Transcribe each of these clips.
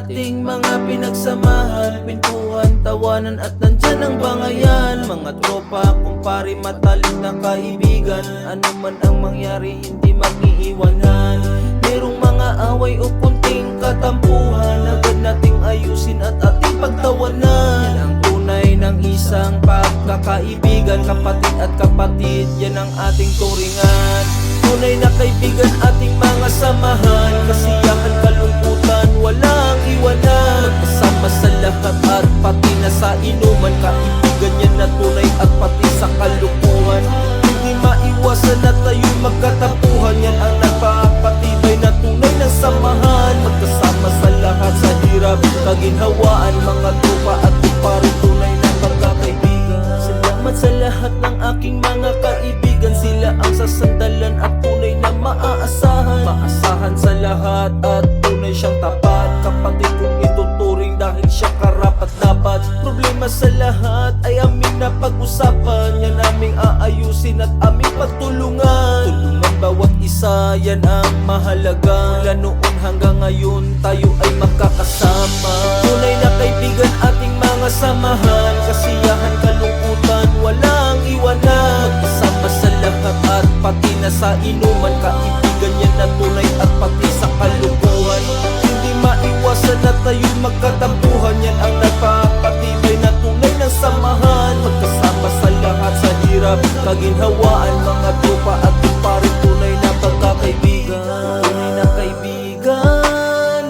ating mga pinagsamahan, pintuan, tawanan at nandyan ang bangayan. Mga tropa, kumpare, matalik na kaibigan, ano man ang mangyari hindi mag-iiwanan. Merong mga away o kunting katampuhan, agad nating ayusin at ating pagtawanan. Yan ang tunay ng isang pagkakaibigan, kapatid at kapatid, yan ang ating turingan. Tunay na kaibigan, ating mga samahan, kasiyahan, kalungkutan, walang iwanan. Magkasama sa lahat at pati na sa inuman, kaibigan yan na tunay at pati sa kalukuhan. Hindi maiwasan na tayo'y magkatapuhan, yan ang nagpapatibay na tunay na samahan. Magkasama sa lahat sa hirap, kaginhawaan, mga tropa at kumpare, tunay na pagkakaibigan. Salamat sa lahat ng aking mga kaibigan, sila ang sasandalan at tunay na maaasahan. Maasahan sa lahat at tunay siyang tapat, kapatid kong ituturing dahil siya karapat dapat. Problema sa lahat ay aming napag-usapan, yan aming aayusin at aming pagtulungan. Tulungan bawat isa, yan ang mahalaga. Mula noon hanggang ngayon tayo ay magkakasama. Tunay na kaibigan, ating mga samahan, kasiyahan, kalungkutan, walang iwanan. Magkasama sa lahat at pati na sa inuman, kaibigan yan na tunay at pati sa kalukuhan. Hindi maiwasan na tayo'y magkatampuhan, yan ang nagpapatibay na tunay ng samahan. Magkasama sa lahat sa hirap, kaginhawaan, mga tropa at kumpare, tunay na pagkakaibigan. Tunay na kaibigan,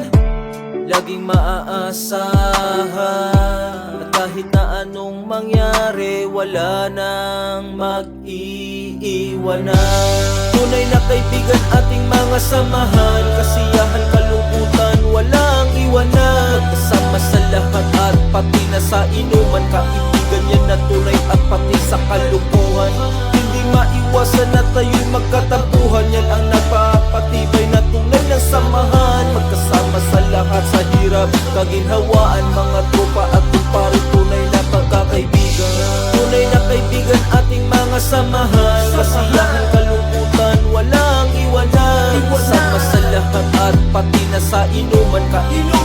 laging maaasahan, at kahit na anong mangyari, wala nang mag-iiwanan. Tunay na kaibigan, ating mga samahan, kasiyahan, kalungkutan, walang iwanan. Magkasama sa lahat at pati na sa inuman, kaibigan yan na tunay at pati sa kalukuhan. Hindi maiwasan na tayo'y magkatapuhan, yan ang nagpapatibay na tunay ng samahan. Magkasama sa lahat sa hirap, kaginhawaan, mga tropa at kumpare, tunay na pagkakaibigan. Tunay na kaibigan, ating mga samahan, kasiyahan, kalungkutan, walang iwanan. Magkasama sa lahat at pati na sa inuman, kaibigan